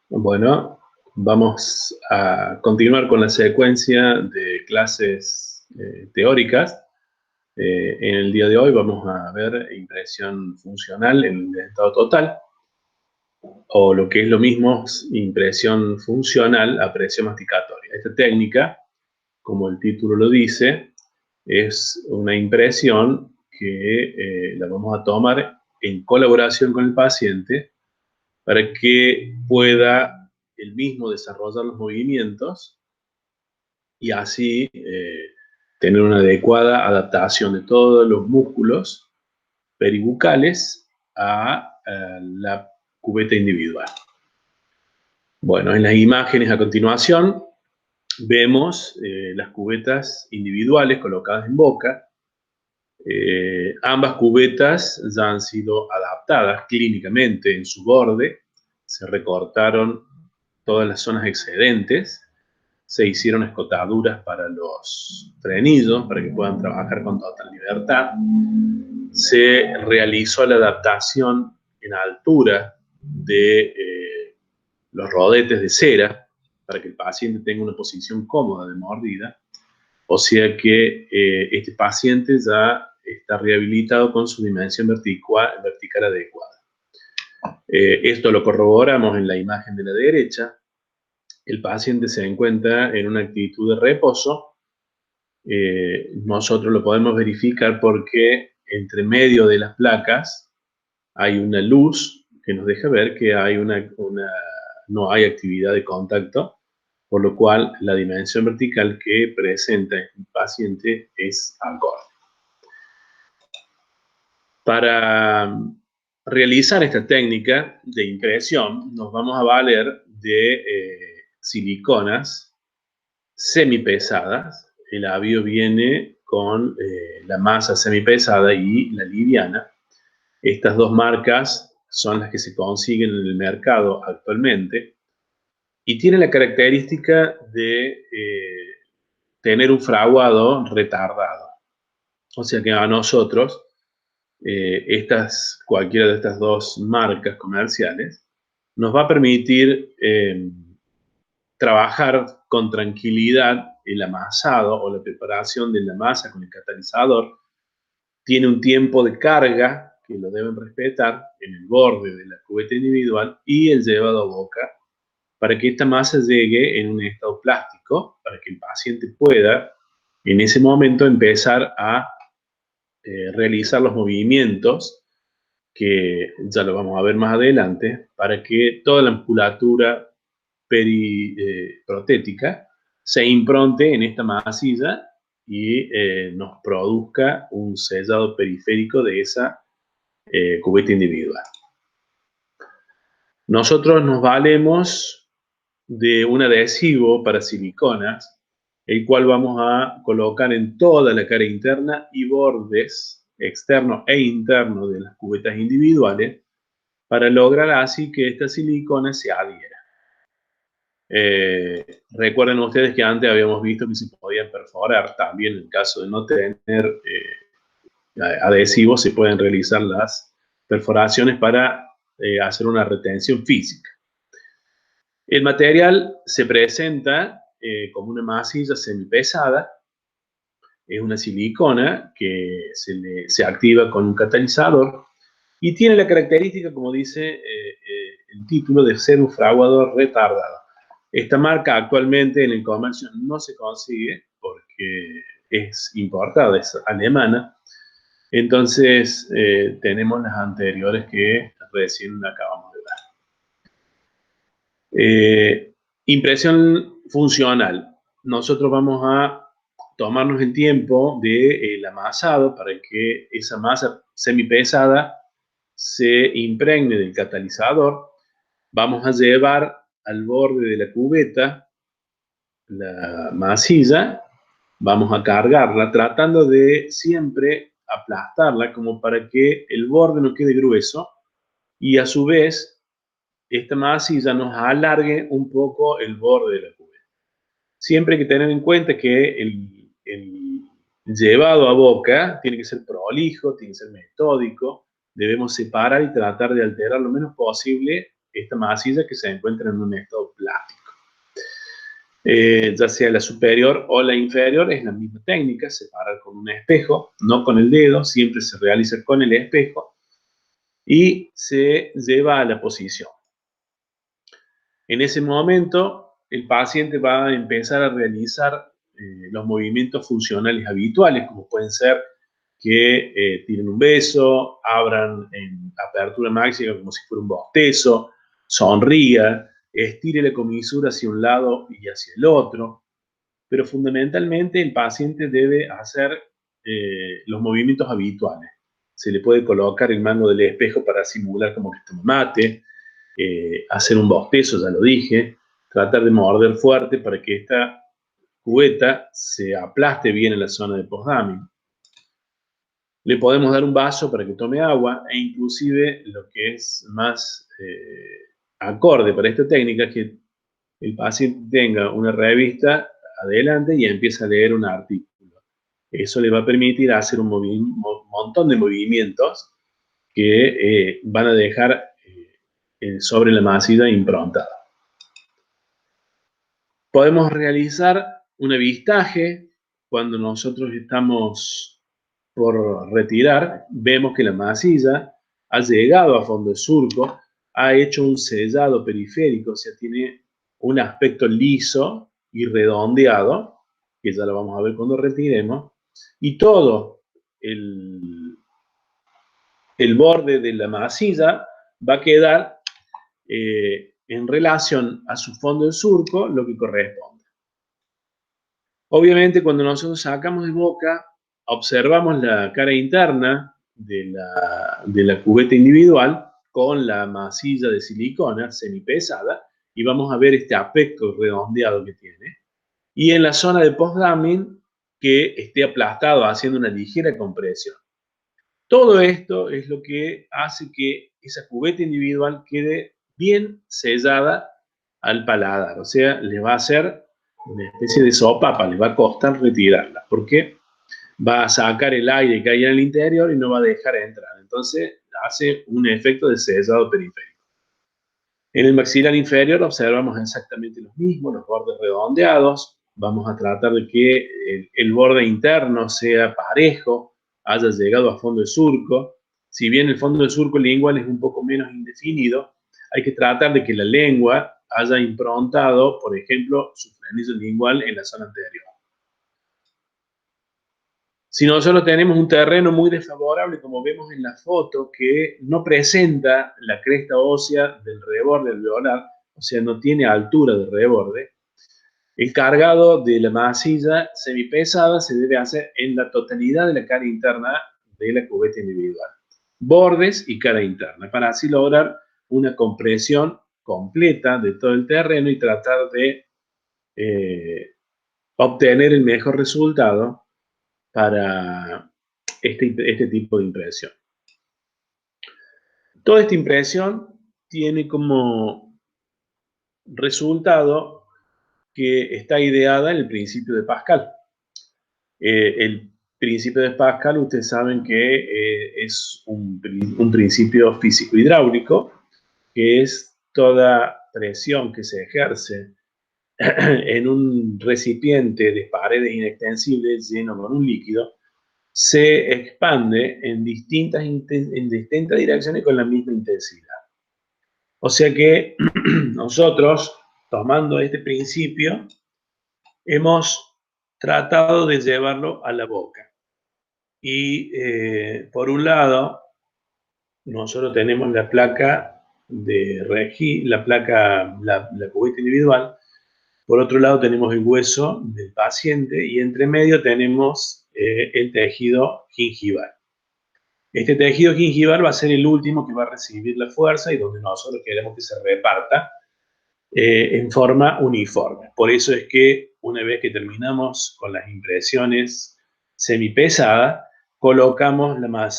Bueno, vamos a continuar con la secuencia de clases teóricas. En el día de hoy vamos a ver impresión funcional en el estado total, o lo que es lo mismo, impresión funcional a presión masticatoria. Esta técnica, como el título lo dice, es una impresión que la vamos a tomar en colaboración con el paciente para que pueda él mismo desarrollar los movimientos y así tener una adecuada adaptación de todos los músculos peribucales a la cubeta individual. Bueno, en las imágenes a continuación vemos las cubetas individuales colocadas en boca. Ambas cubetas ya han sido adaptadas clínicamente en su borde, se recortaron todas las zonas excedentes, se hicieron escotaduras para los frenillos para que puedan trabajar con total libertad, se realizó la adaptación en altura de los rodetes de cera para que el paciente tenga una posición cómoda de mordida, o sea que este paciente ya está rehabilitado con su dimensión vertical adecuada. Esto lo corroboramos en la imagen de la derecha. El paciente se encuentra en una actitud de reposo. Nosotros lo podemos verificar porque entre medio de las placas hay una luz que nos deja ver que hay no hay actividad de contacto, por lo cual la dimensión vertical que presenta el paciente es acorde. Para realizar esta técnica de impresión nos vamos a valer de siliconas semipesadas. El AVIO viene con la masa semipesada y la liviana. Estas dos marcas son las que se consiguen en el mercado actualmente y tienen la característica de tener un fraguado retardado. O sea que a nosotros, cualquiera de estas dos marcas comerciales, nos va a permitir trabajar con tranquilidad el amasado o la preparación de la masa con el catalizador. Tiene un tiempo de carga que lo deben respetar en el borde de la cubeta individual y el llevado a boca para que esta masa llegue en un estado plástico, para que el paciente pueda en ese momento empezar a realizar los movimientos que ya lo vamos a ver más adelante, para que toda la musculatura protética se impronte en esta masilla y nos produzca un sellado periférico de esa cubeta individual. Nosotros nos valemos de un adhesivo para siliconas, el cual vamos a colocar en toda la cara interna y bordes externos e internos de las cubetas individuales para lograr así que esta silicona se adhiera. Recuerden ustedes que antes habíamos visto que se podían perforar, también en el caso de no tener adhesivos se pueden realizar las perforaciones para hacer una retención física. El material se presenta como una masilla semipesada, es una silicona que se activa con un catalizador y tiene la característica, como dice el título, de ser un fraguado retardado. Esta marca actualmente en el comercio no se consigue porque es importada, es alemana. Entonces tenemos las anteriores que recién acabamos de ver. Impresión funcional. Nosotros vamos a tomarnos el tiempo del amasado para que esa masa semipesada se impregne del catalizador. Vamos a llevar al borde de la cubeta la masilla, vamos a cargarla tratando de siempre aplastarla como para que el borde no quede grueso y a su vez esta masilla nos alargue un poco el borde de la cubeta. Siempre hay que tener en cuenta que el llevado a boca tiene que ser prolijo, tiene que ser metódico. Debemos separar y tratar de alterar lo menos posible esta masilla que se encuentra en un estado plástico. Ya sea la superior o la inferior, es la misma técnica, separar con un espejo, no con el dedo, siempre se realiza con el espejo y se lleva a la posición. En ese momento, el paciente va a empezar a realizar los movimientos funcionales habituales, como pueden ser que tiren un beso, abran en apertura máxima como si fuera un bostezo, sonría, estire la comisura hacia un lado y hacia el otro, pero fundamentalmente el paciente debe hacer los movimientos habituales. Se le puede colocar el mango del espejo para simular como que toma mate, hacer un bostezo, ya lo dije, tratar de morder fuerte para que esta cubeta se aplaste bien en la zona de postdaming. Le podemos dar un vaso para que tome agua e inclusive lo que es más acorde para esta técnica es que el paciente tenga una revista adelante y empieza a leer un artículo. Eso le va a permitir hacer un montón de movimientos que van a dejar sobre la masilla improntada. Podemos realizar un avistaje cuando nosotros estamos por retirar, vemos que la masilla ha llegado a fondo de surco, ha hecho un sellado periférico, o sea, tiene un aspecto liso y redondeado, que ya lo vamos a ver cuando retiremos, y todo el borde de la masilla va a quedar en relación a su fondo de surco lo que corresponde. Obviamente, cuando nosotros sacamos de boca, observamos la cara interna de la cubeta individual con la masilla de silicona semipesada y vamos a ver este aspecto redondeado que tiene. Y en la zona de postdamming, que esté aplastado haciendo una ligera compresión. Todo esto es lo que hace que esa cubeta individual quede bien sellada al paladar. O sea, le va a hacer una especie de sopapa, le va a costar retirarla, porque va a sacar el aire que hay en el interior y no va a dejar entrar. Entonces, hace un efecto de sellado periférico. En el maxilar inferior observamos exactamente lo mismo, los bordes redondeados. Vamos a tratar de que el borde interno sea parejo, haya llegado a fondo de surco. Si bien el fondo de surco lingual es un poco menos indefinido, hay que tratar de que la lengua haya improntado, por ejemplo, su frenillo lingual en la zona anterior. Si nosotros tenemos un terreno muy desfavorable, como vemos en la foto, que no presenta la cresta ósea del reborde alveolar, o sea, no tiene altura de reborde, el cargado de la masilla semipesada se debe hacer en la totalidad de la cara interna de la cubeta individual, bordes y cara interna, para así lograr una compresión completa de todo el terreno y tratar de obtener el mejor resultado para este tipo de impresión. Toda esta impresión tiene como resultado que está ideada en el principio de Pascal. El principio de Pascal, ustedes saben que es un principio físico-hidráulico, que es toda presión que se ejerce en un recipiente de paredes inextensibles lleno con un líquido, se expande en distintas direcciones con la misma intensidad. O sea que nosotros, tomando este principio, hemos tratado de llevarlo a la boca. Y por un lado, nosotros tenemos la placa de la cubeta individual. Por otro lado tenemos el hueso del paciente y entre medio tenemos el tejido gingival. Este tejido gingival va a ser el último que va a recibir la fuerza y donde nosotros queremos que se reparta en forma uniforme. Por eso es que una vez que terminamos con las impresiones semipesadas, colocamos la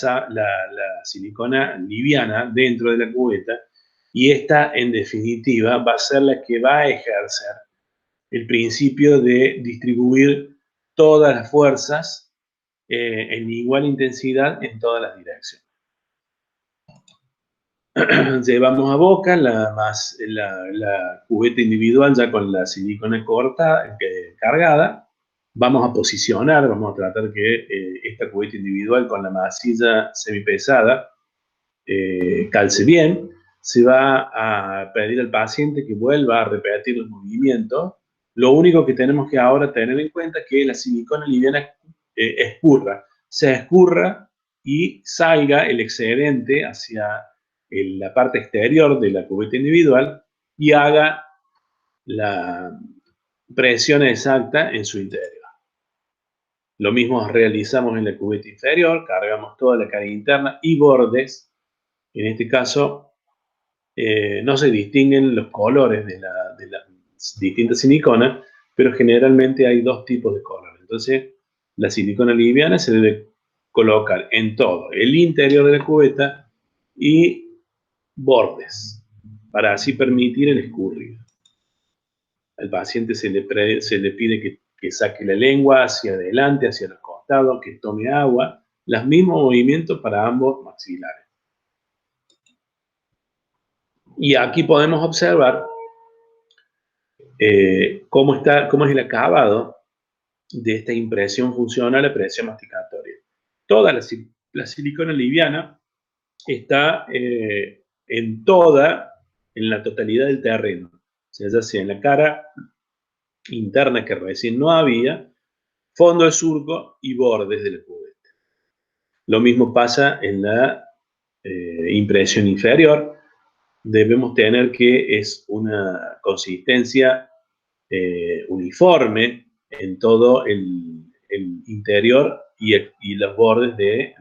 silicona liviana dentro de la cubeta y esta, en definitiva, va a ser la que va a ejercer el principio de distribuir todas las fuerzas en igual intensidad en todas las direcciones. Llevamos a boca la cubeta individual ya con la silicona cargada. Vamos a posicionar, vamos a tratar que esta cubeta individual con la masilla semipesada calce bien. Se va a pedir al paciente que vuelva a repetir los movimientos. Lo único que tenemos que ahora tener en cuenta es que la silicona liviana se escurra y salga el excedente hacia la parte exterior de la cubeta individual y haga la presión exacta en su interior. Lo mismo realizamos en la cubeta inferior, cargamos toda la cara interna y bordes. En este caso, no se distinguen los colores de las distintas siliconas, pero generalmente hay dos tipos de colores. Entonces, la silicona liviana se debe colocar en todo el interior de la cubeta y bordes, para así permitir el escurrido. Al paciente se le pide que saque la lengua hacia adelante, hacia los costados, que tome agua, los mismos movimientos para ambos maxilares. Y aquí podemos observar cómo es el acabado de esta impresión funcional a presión masticatoria. Toda la silicona liviana está en la totalidad del terreno, o sea, ya sea en la cara interna que recién no había, fondo de surco y bordes de la cubeta. Lo mismo pasa en la impresión inferior. Debemos tener que es una consistencia uniforme en todo el interior y los bordes de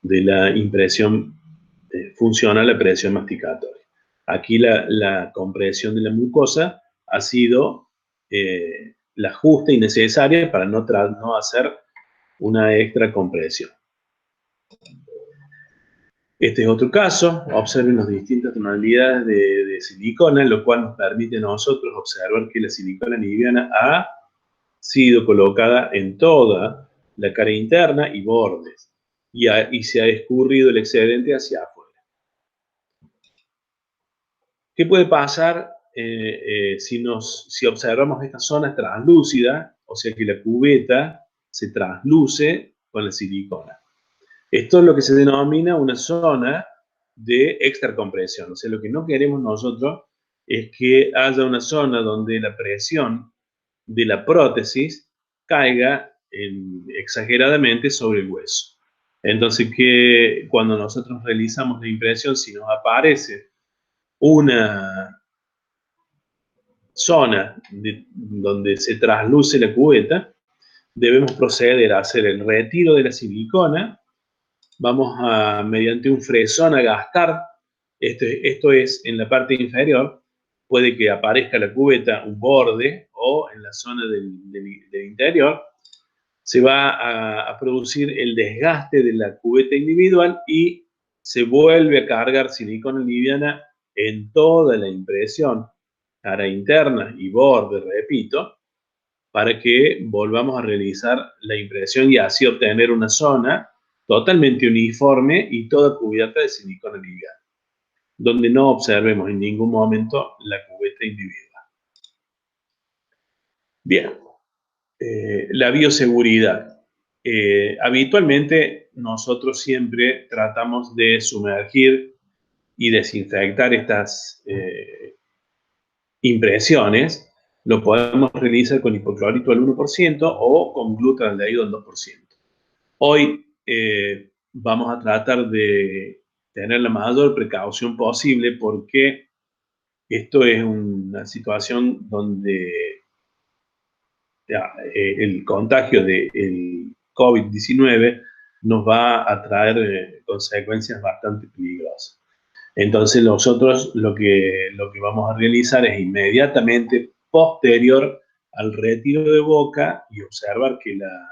la impresión funcional a presión masticatoria. Aquí la compresión de la mucosa ha sido la justa y necesaria para no hacer una extra compresión. Este es otro caso. Observen las distintas tonalidades de silicona, lo cual nos permite a nosotros observar que la silicona liviana ha sido colocada en toda la cara interna y bordes, y se ha escurrido el excedente hacia afuera. ¿Qué puede pasar si observamos esta zona translúcida, o sea que la cubeta se trasluce con la silicona? Esto es lo que se denomina una zona de extracompresión. O sea, lo que no queremos nosotros es que haya una zona donde la presión de la prótesis caiga exageradamente sobre el hueso. Entonces, que cuando nosotros realizamos la impresión, si nos aparece una zona donde se trasluce la cubeta, debemos proceder a hacer el retiro de la silicona. Vamos mediante un fresón, a gastar. Esto es en la parte inferior. Puede que aparezca la cubeta, un borde, o en la zona del interior. Se va a producir el desgaste de la cubeta individual y se vuelve a cargar silicona liviana en toda la impresión, cara interna y borde, repito, para que volvamos a realizar la impresión y así obtener una zona totalmente uniforme y toda cubierta de silicona liviana, donde no observemos en ningún momento la cubeta individual. Bien, la bioseguridad. Habitualmente nosotros siempre tratamos de sumergir y desinfectar estas impresiones. Lo podemos realizar con hipoclorito al 1% o con glutaldehído al 2%. Hoy vamos a tratar de tener la mayor precaución posible, porque esto es una situación donde el contagio del COVID-19 nos va a traer consecuencias bastante peligrosas. Entonces nosotros lo que vamos a realizar es inmediatamente posterior al retiro de boca y observar que la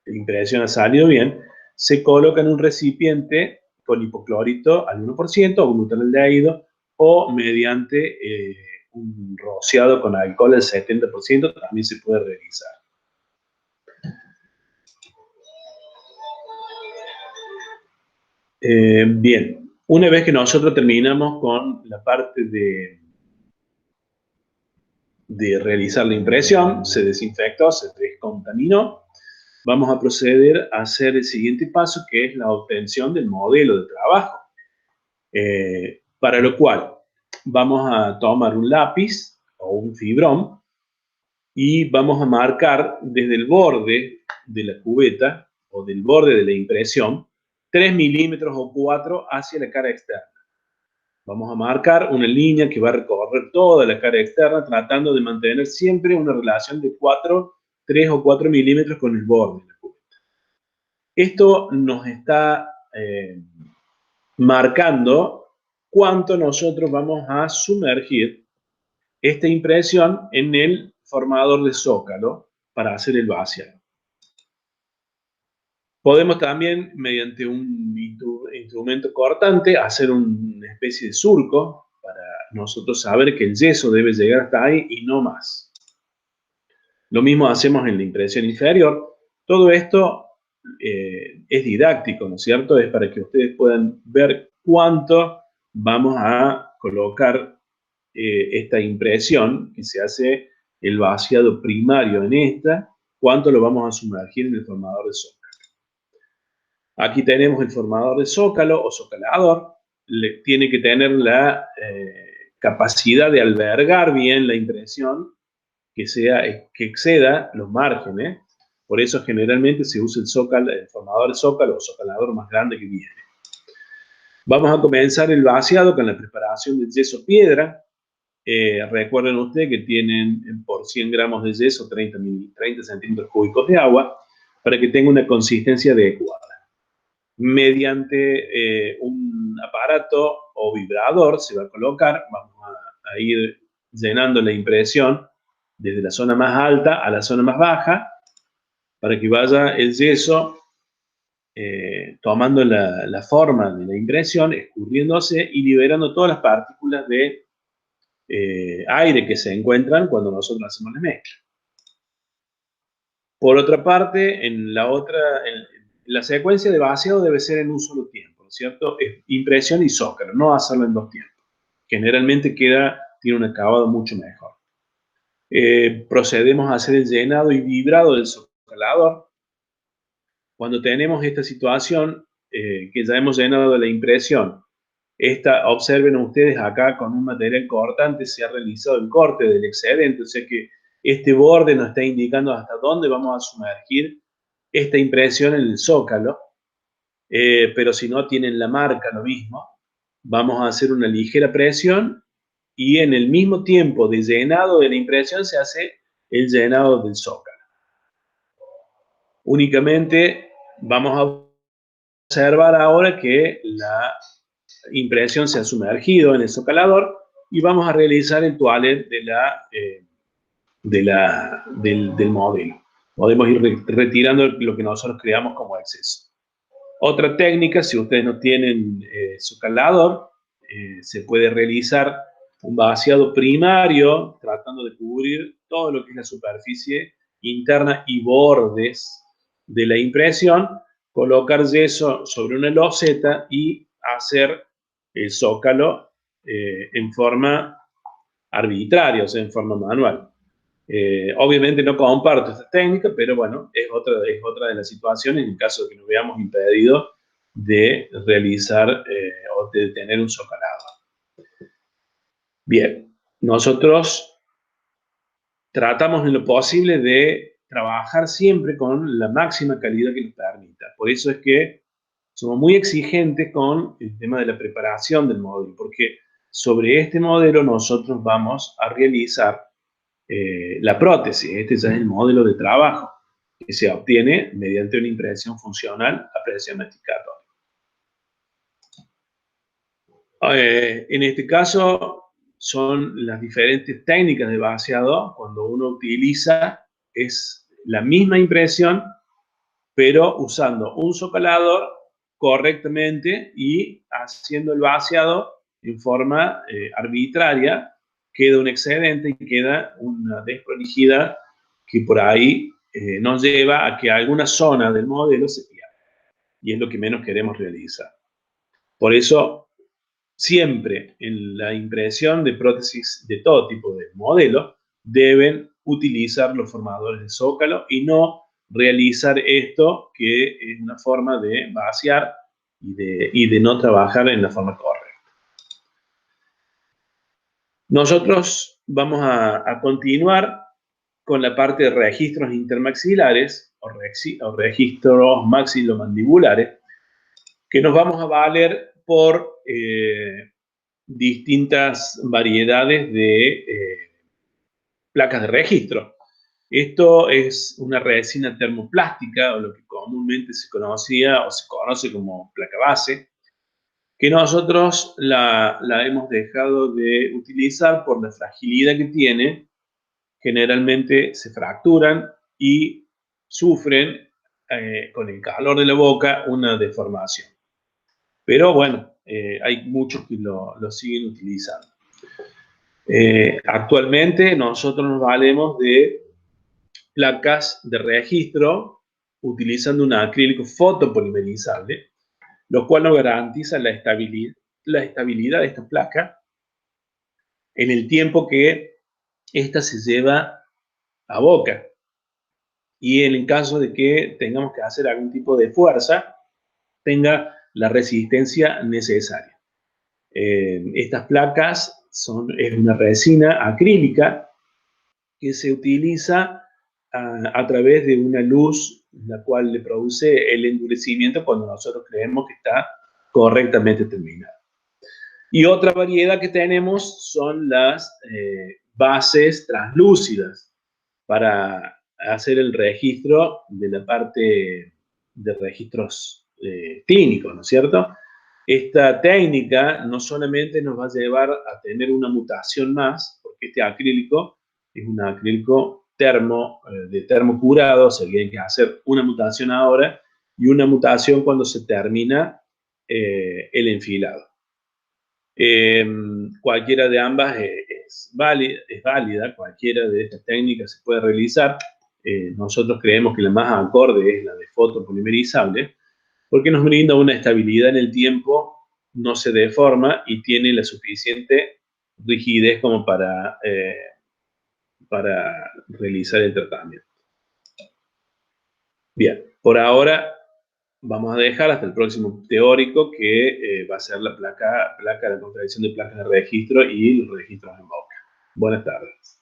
impresión ha salido bien, se coloca en un recipiente con hipoclorito al 1% o glutaldehído, o mediante un rociado con alcohol del 70% también se puede realizar. Bien, una vez que nosotros terminamos con la parte de realizar la impresión, se desinfectó, se descontaminó, vamos a proceder a hacer el siguiente paso, que es la obtención del modelo de trabajo. Para lo cual vamos a tomar un lápiz o un fibrón y vamos a marcar desde el borde de la cubeta o del borde de la impresión 3 milímetros o 4 hacia la cara externa. Vamos a marcar una línea que va a recorrer toda la cara externa tratando de mantener siempre una relación de 3 o 4 milímetros con el borde de la cubeta. Esto nos está marcando cuánto nosotros vamos a sumergir esta impresión en el formador de zócalo para hacer el vaciado. Podemos también, mediante un instrumento cortante, hacer una especie de surco para nosotros saber que el yeso debe llegar hasta ahí y no más. Lo mismo hacemos en la impresión inferior. Todo esto es didáctico, ¿no es cierto? Es para que ustedes puedan ver cuánto vamos a colocar esta impresión, que se hace el vaciado primario en esta, cuánto lo vamos a sumergir en el formador de zócalo. Aquí tenemos el formador de zócalo o zocalador. Tiene que tener la capacidad de albergar bien la impresión, que exceda los márgenes. Por eso generalmente se usa el formador de zócalo o zocalador más grande que viene. Vamos a comenzar el vaciado con la preparación del yeso piedra. Recuerden ustedes que tienen por 100 gramos de yeso 30 centímetros cúbicos de agua para que tenga una consistencia adecuada. Mediante un aparato o vibrador se va a colocar, vamos a ir llenando la impresión desde la zona más alta a la zona más baja para que vaya el yeso tomando la forma de la impresión, escurriéndose y liberando todas las partículas de aire que se encuentran cuando nosotros hacemos la mezcla. Por otra parte, en la secuencia de vaciado debe ser en un solo tiempo, ¿no es cierto? Es impresión y zócalo, no hacerlo en 2 tiempos. Generalmente tiene un acabado mucho mejor. Procedemos a hacer el llenado y vibrado del zocalador. Cuando tenemos esta situación, que ya hemos llenado la impresión, observen ustedes acá con un material cortante se ha realizado el corte del excedente, o sea que este borde nos está indicando hasta dónde vamos a sumergir esta impresión en el zócalo, pero si no tienen la marca lo mismo, vamos a hacer una ligera presión y en el mismo tiempo de llenado de la impresión se hace el llenado del zócalo. Únicamente vamos a observar ahora que la impresión se ha sumergido en el zocalador y vamos a realizar el toilet del modelo. Podemos ir retirando lo que nosotros creamos como exceso. Otra técnica, si ustedes no tienen zocalador, se puede realizar un vaciado primario tratando de cubrir todo lo que es la superficie interna y bordes de la impresión, colocar yeso sobre una loseta y hacer el zócalo en forma arbitraria, o sea, en forma manual. Obviamente no comparto esta técnica, pero bueno, es otra de las situaciones en caso de que nos veamos impedidos de realizar o de tener un zocalado. Bien, nosotros tratamos en lo posible de trabajar siempre con la máxima calidad que nos permita. Por eso es que somos muy exigentes con el tema de la preparación del modelo, porque sobre este modelo nosotros vamos a realizar la prótesis. Este ya es el modelo de trabajo que se obtiene mediante una impresión funcional a presión meticatoria. En este caso son las diferentes técnicas de vaciado. Cuando uno utiliza es la misma impresión, pero usando un zocalador correctamente y haciendo el vaciado en forma arbitraria, queda un excedente y queda una desprolijidad que por ahí nos lleva a que alguna zona del modelo se pierda. Y es lo que menos queremos realizar. Por eso, siempre en la impresión de prótesis de todo tipo de modelo, deben utilizar los formadores de zócalo y no realizar esto que es una forma de vaciar y de no trabajar en la forma correcta. Nosotros vamos a continuar con la parte de registros intermaxilares o registros maxilomandibulares, que nos vamos a valer por distintas variedades de placas de registro. Esto es una resina termoplástica, o lo que comúnmente se conocía o se conoce como placa base, que nosotros la hemos dejado de utilizar por la fragilidad que tiene. Generalmente se fracturan y sufren con el calor de la boca una deformación. Pero bueno, hay muchos que lo siguen utilizando. Actualmente nosotros nos valemos de placas de registro utilizando un acrílico fotopolimerizable, lo cual nos garantiza la estabilidad de esta placa en el tiempo que ésta se lleva a boca. Y en el caso de que tengamos que hacer algún tipo de fuerza, tenga la resistencia necesaria. Estas placas es una resina acrílica que se utiliza a través de una luz, la cual le produce el endurecimiento cuando nosotros creemos que está correctamente terminado. Y otra variedad que tenemos son las bases translúcidas para hacer el registro de la parte de registros clínicos, ¿no es cierto? Esta técnica no solamente nos va a llevar a tener una mutación más, porque este acrílico es un acrílico de termocurado, o sea, que hay que hacer una mutación ahora y una mutación cuando se termina el enfilado. Cualquiera de ambas es válida, cualquiera de estas técnicas se puede realizar. Nosotros creemos que la más acorde es la de fotopolimerizable, porque nos brinda una estabilidad en el tiempo, no se deforma y tiene la suficiente rigidez como para realizar el tratamiento. Bien, por ahora vamos a dejar hasta el próximo teórico, que va a ser la la contradicción de placas de registro y los registros en boca. Buenas tardes.